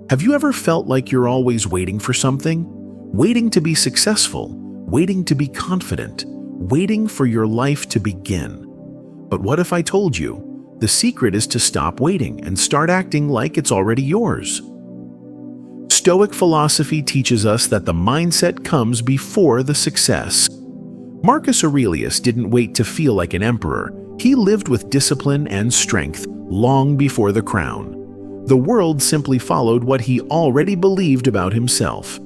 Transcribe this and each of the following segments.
Have you ever felt like you're always waiting for something? Waiting to be successful, waiting to be confident, waiting for your life to begin. But what if I told you, the secret is to stop waiting and start acting like it's already yours? Stoic philosophy teaches us that the mindset comes before the success. Marcus Aurelius didn't wait to feel like an emperor. He lived with discipline and strength long before the crown. The world simply followed what he already believed about himself.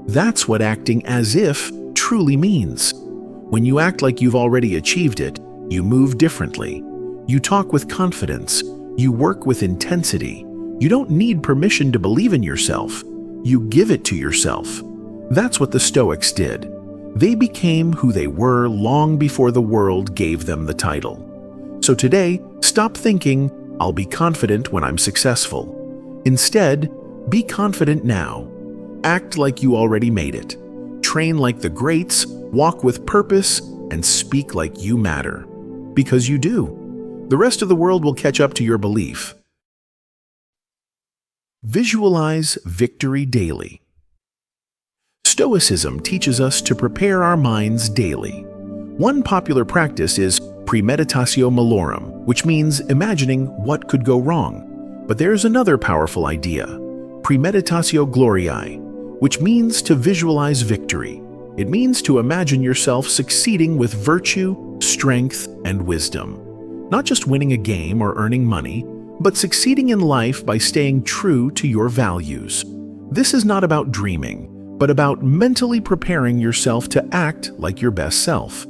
That's what acting as if truly means. When you act like you've already achieved it, you move differently. You talk with confidence. You work with intensity. You don't need permission to believe in yourself. You give it to yourself. That's what the Stoics did. They became who they were long before the world gave them the title. So today, stop thinking, "I'll be confident when I'm successful." Instead, be confident now. Act like you already made it. Train like the greats, walk with purpose, and speak like you matter. Because you do. The rest of the world will catch up to your belief. Visualize victory daily. Stoicism teaches us to prepare our minds daily. One popular practice is premeditatio malorum, which means imagining what could go wrong. But there's another powerful idea, premeditatio gloriae, which means to visualize victory. It means to imagine yourself succeeding with virtue, strength, and wisdom. Not just winning a game or earning money, but succeeding in life by staying true to your values. This is not about dreaming, but about mentally preparing yourself to act like your best self.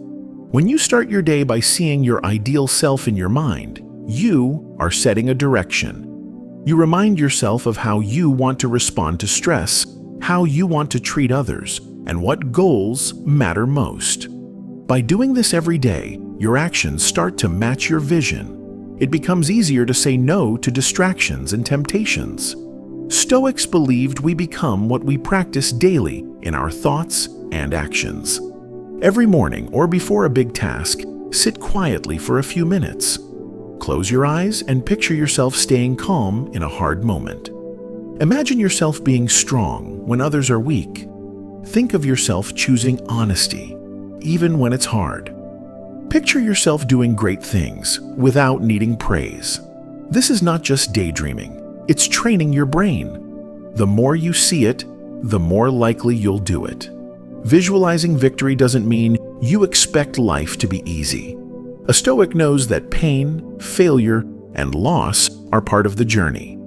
When you start your day by seeing your ideal self in your mind, you are setting a direction. You remind yourself of how you want to respond to stress, how you want to treat others, and what goals matter most. By doing this every day, your actions start to match your vision. It becomes easier to say no to distractions and temptations. Stoics believed we become what we practice daily in our thoughts and actions. Every morning or before a big task, sit quietly for a few minutes. Close your eyes and picture yourself staying calm in a hard moment. Imagine yourself being strong when others are weak. Think of yourself choosing honesty, even when it's hard. Picture yourself doing great things without needing praise. This is not just daydreaming, it's training your brain. The more you see it, the more likely you'll do it. Visualizing victory doesn't mean you expect life to be easy. A Stoic knows that pain, failure, and loss are part of the journey.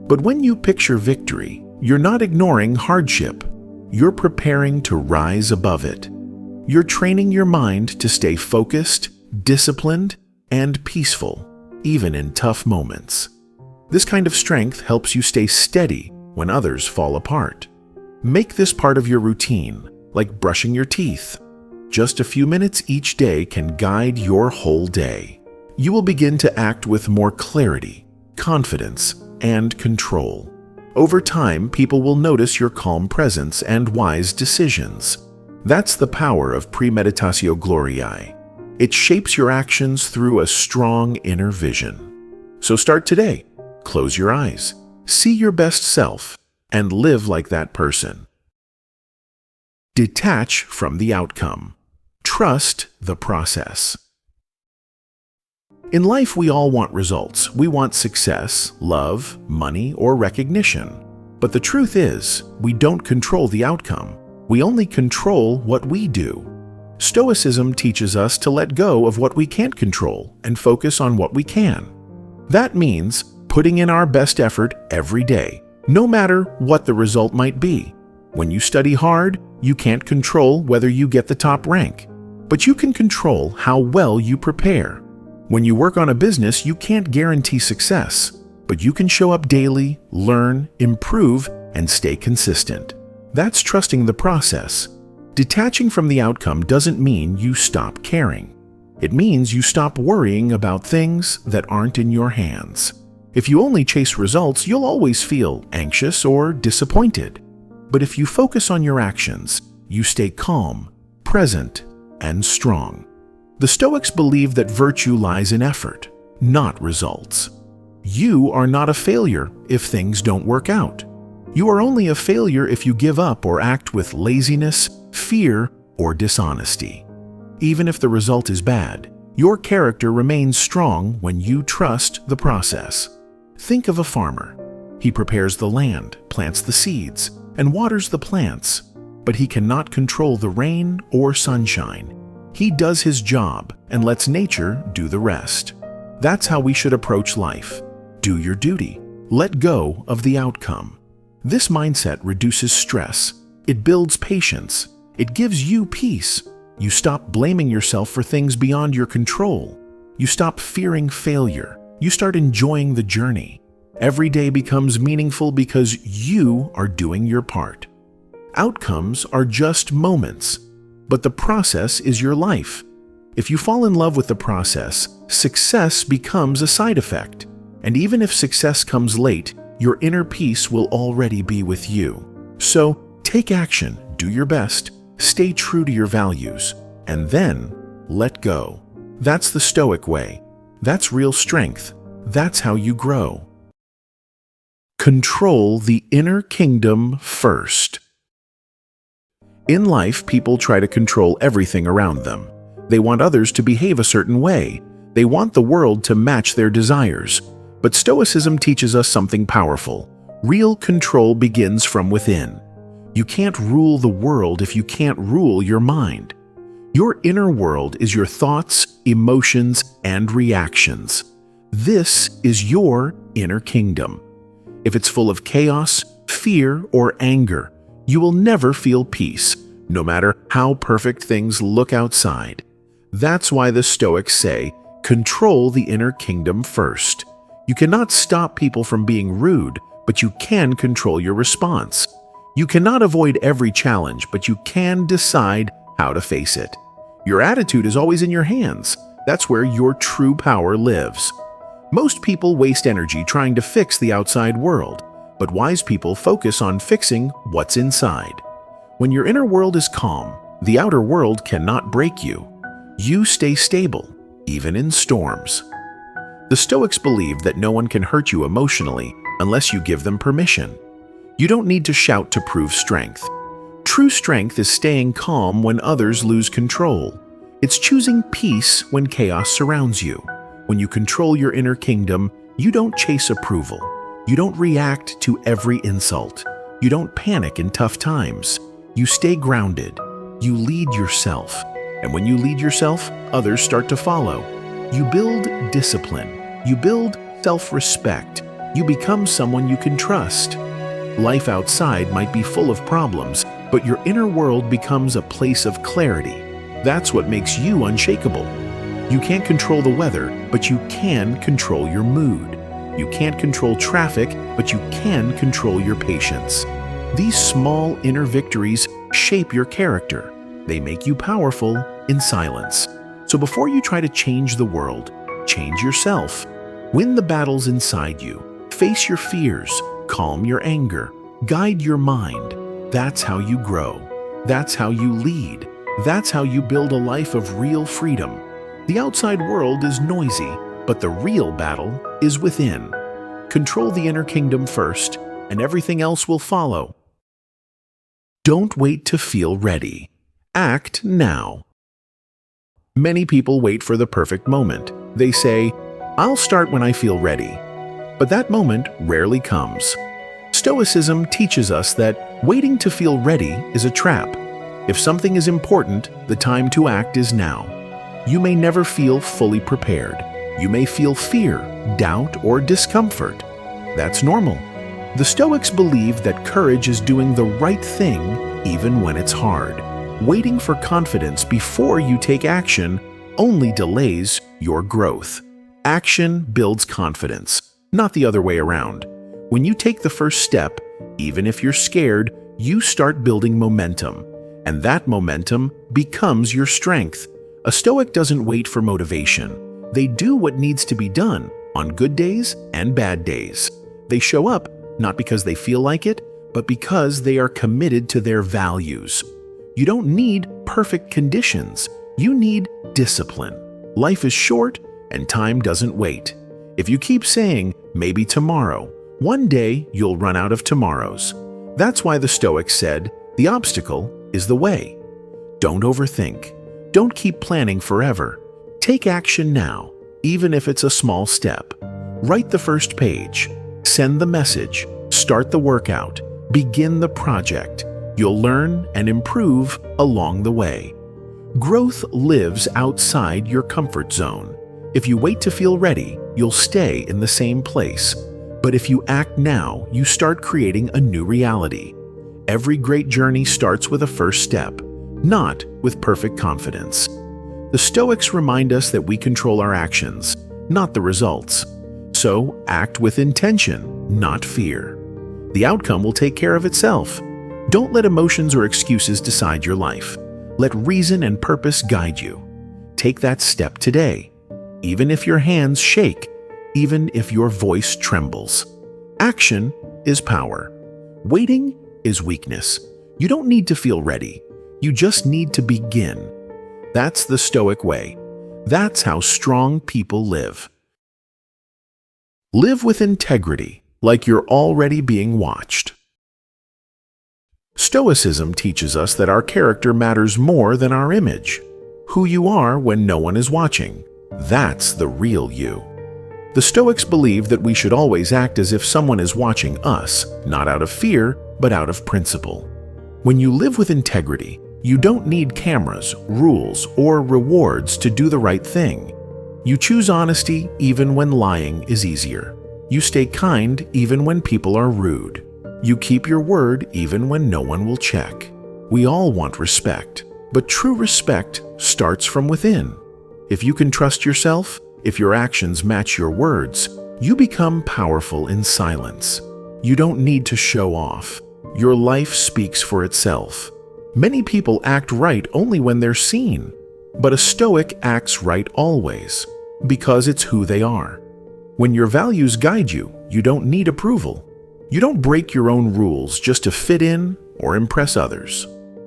But when you picture victory, you're not ignoring hardship. You're preparing to rise above it. You're training your mind to stay focused, disciplined, and peaceful, even in tough moments. This kind of strength helps you stay steady when others fall apart. Make this part of your routine, like brushing your teeth. Just a few minutes each day can guide your whole day. You will begin to act with more clarity, confidence, and control. Over time, people will notice your calm presence and wise decisions. That's the power of premeditatio gloriae. It shapes your actions through a strong inner vision. So start today. Close your eyes, see your best self, and live like that person. Detach from the outcome. Trust the process. In life, we all want results. We want success, love, money, or recognition. But the truth is, we don't control the outcome. We only control what we do. Stoicism teaches us to let go of what we can't control and focus on what we can. That means putting in our best effort every day, no matter what the result might be. When you study hard, you can't control whether you get the top rank, but you can control how well you prepare. When you work on a business, you can't guarantee success, but you can show up daily, learn, improve, and stay consistent. That's trusting the process. Detaching from the outcome doesn't mean you stop caring. It means you stop worrying about things that aren't in your hands. If you only chase results, you'll always feel anxious or disappointed. But if you focus on your actions, you stay calm, present, and strong. The Stoics believe that virtue lies in effort, not results. You are not a failure if things don't work out. You are only a failure if you give up or act with laziness, fear, or dishonesty. Even if the result is bad, your character remains strong when you trust the process. Think of a farmer. He prepares the land, plants the seeds, and waters the plants, but he cannot control the rain or sunshine. He does his job and lets nature do the rest. That's how we should approach life. Do your duty. Let go of the outcome. This mindset reduces stress. It builds patience. It gives you peace. You stop blaming yourself for things beyond your control. You stop fearing failure. You start enjoying the journey. Every day becomes meaningful because you are doing your part. Outcomes are just moments, but the process is your life. If you fall in love with the process, success becomes a side effect. And even if success comes late, your inner peace will already be with you. So take action, do your best, stay true to your values, and then let go. That's the Stoic way. That's real strength. That's how you grow. Control the inner kingdom first. In life, people try to control everything around them. They want others to behave a certain way. They want the world to match their desires. But Stoicism teaches us something powerful. Real control begins from within. You can't rule the world if you can't rule your mind. Your inner world is your thoughts, emotions, and reactions. This is your inner kingdom. If it's full of chaos, fear, or anger, you will never feel peace, no matter how perfect things look outside. That's why the Stoics say, control the inner kingdom first. You cannot stop people from being rude, but you can control your response. You cannot avoid every challenge, but you can decide how to face it. Your attitude is always in your hands. That's where your true power lives. Most people waste energy trying to fix the outside world, but wise people focus on fixing what's inside. When your inner world is calm, the outer world cannot break you. You stay stable, even in storms. The Stoics believe that no one can hurt you emotionally unless you give them permission. You don't need to shout to prove strength. True strength is staying calm when others lose control. It's choosing peace when chaos surrounds you. When you control your inner kingdom, you don't chase approval. You don't react to every insult. You don't panic in tough times. You stay grounded. You lead yourself. And when you lead yourself, others start to follow. You build discipline. You build self-respect. You become someone you can trust. Life outside might be full of problems, but your inner world becomes a place of clarity. That's what makes you unshakable. You can't control the weather, but you can control your mood. You can't control traffic, but you can control your patience. These small inner victories shape your character. They make you powerful in silence. So before you try to change the world, change yourself. Win the battles inside you. Face your fears. Calm your anger. Guide your mind. That's how you grow. That's how you lead. That's how you build a life of real freedom. The outside world is noisy, but the real battle is within. Control the inner kingdom first, and everything else will follow. Don't wait to feel ready. Act now. Many people wait for the perfect moment. They say, "I'll start when I feel ready." But that moment rarely comes. Stoicism teaches us that waiting to feel ready is a trap. If something is important, the time to act is now. You may never feel fully prepared. You may feel fear, doubt, or discomfort. That's normal. The Stoics believe that courage is doing the right thing even when it's hard. Waiting for confidence before you take action only delays your growth. Action builds confidence, not the other way around. When you take the first step, even if you're scared, you start building momentum, and that momentum becomes your strength. A Stoic doesn't wait for motivation. They do what needs to be done on good days and bad days. They show up not because they feel like it, but because they are committed to their values. You don't need perfect conditions. You need discipline. Life is short and time doesn't wait. If you keep saying, maybe tomorrow, one day you'll run out of tomorrows. That's why the Stoics said, the obstacle is the way. Don't overthink. Don't keep planning forever. Take action now, even if it's a small step. Write the first page. Send the message. Start the workout. Begin the project. You'll learn and improve along the way. Growth lives outside your comfort zone. If you wait to feel ready, you'll stay in the same place. But if you act now, you start creating a new reality. Every great journey starts with a first step, not with perfect confidence. The Stoics remind us that we control our actions, not the results. So act with intention, not fear. The outcome will take care of itself. Don't let emotions or excuses decide your life. Let reason and purpose guide you. Take that step today, even if your hands shake, even if your voice trembles. Action is power. Waiting is weakness. You don't need to feel ready. You just need to begin. That's the Stoic way. That's how strong people live. Live with integrity, like you're already being watched. Stoicism teaches us that our character matters more than our image. Who you are when no one is watching. That's the real you. The Stoics believe that we should always act as if someone is watching us, not out of fear, but out of principle. When you live with integrity, you don't need cameras, rules, or rewards to do the right thing. You choose honesty even when lying is easier. You stay kind even when people are rude. You keep your word even when no one will check. We all want respect, but true respect starts from within. If you can trust yourself, if your actions match your words, you become powerful in silence. You don't need to show off. Your life speaks for itself. Many people act right only when they're seen, but a Stoic acts right always, because it's who they are. When your values guide you, you don't need approval. You don't break your own rules just to fit in or impress others.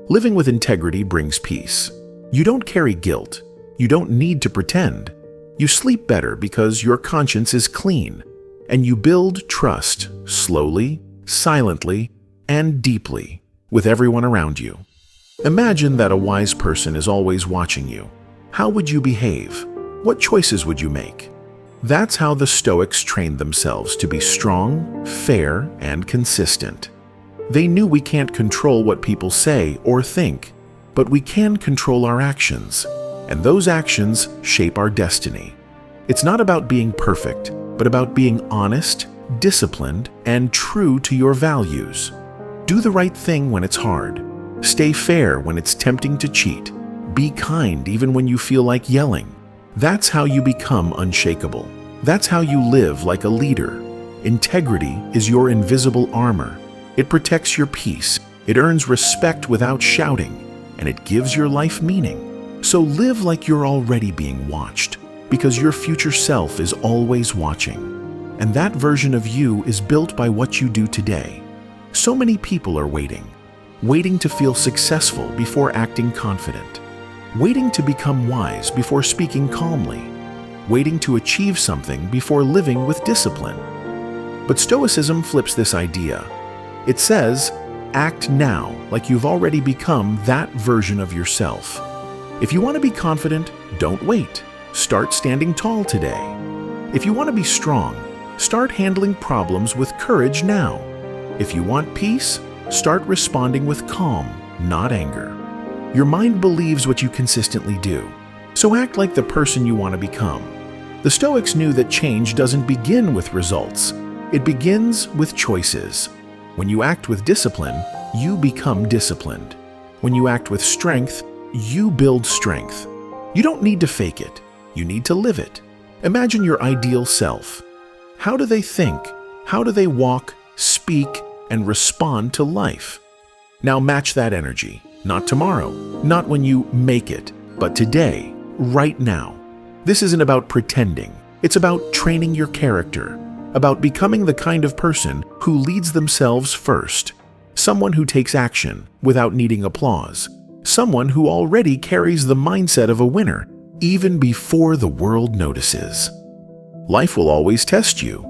Living with integrity brings peace. You don't carry guilt. You don't need to pretend. You sleep better because your conscience is clean, and you build trust slowly, silently, and deeply with everyone around you. Imagine that a wise person is always watching you. How would you behave? What choices would you make? That's how the Stoics trained themselves to be strong, fair, and consistent. They knew we can't control what people say or think, but we can control our actions, and those actions shape our destiny. It's not about being perfect, but about being honest, disciplined, and true to your values. Do the right thing when it's hard. Stay fair when it's tempting to cheat. Be kind even when you feel like yelling. That's how you become unshakable. That's how you live like a leader. Integrity is your invisible armor. It protects your peace. It earns respect without shouting, and it gives your life meaning. So live like you're already being watched, because your future self is always watching. And that version of you is built by what you do today. So many people are waiting to feel successful before acting confident, waiting to become wise before speaking calmly, waiting to achieve something before living with discipline. But Stoicism flips this idea. It says, act now like you've already become that version of yourself. If you want to be confident, don't wait. Start standing tall today. If you want to be strong, start handling problems with courage now. If you want peace, start responding with calm, not anger. Your mind believes what you consistently do, so act like the person you want to become. The Stoics knew that change doesn't begin with results. It begins with choices. When you act with discipline, you become disciplined. When you act with strength, you build strength. You don't need to fake it. You need to live it. Imagine your ideal self. How do they think? How do they walk, speak, and respond to life? Now match that energy. Not tomorrow, not when you make it, but today, right now. This isn't about pretending. It's about training your character, about becoming the kind of person who leads themselves first, someone who takes action without needing applause, someone who already carries the mindset of a winner even before the world notices. Life will always test you,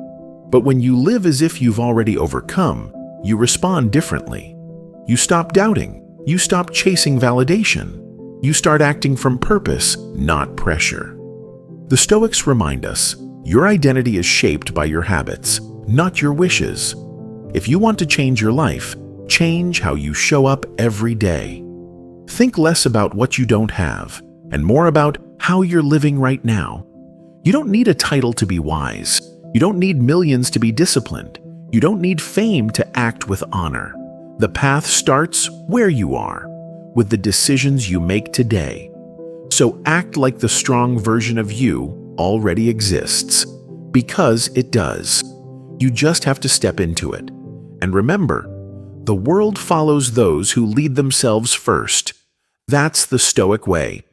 but when you live as if you've already overcome, you respond differently. You stop doubting. You stop chasing validation. You start acting from purpose, not pressure. The Stoics remind us, your identity is shaped by your habits, not your wishes. If you want to change your life, change how you show up every day. Think less about what you don't have, and more about how you're living right now. You don't need a title to be wise. You don't need millions to be disciplined. You don't need fame to act with honor. The path starts where you are, with the decisions you make today. So act like the strong version of you already exists, because it does. You just have to step into it. And remember, the world follows those who lead themselves first. That's the Stoic way.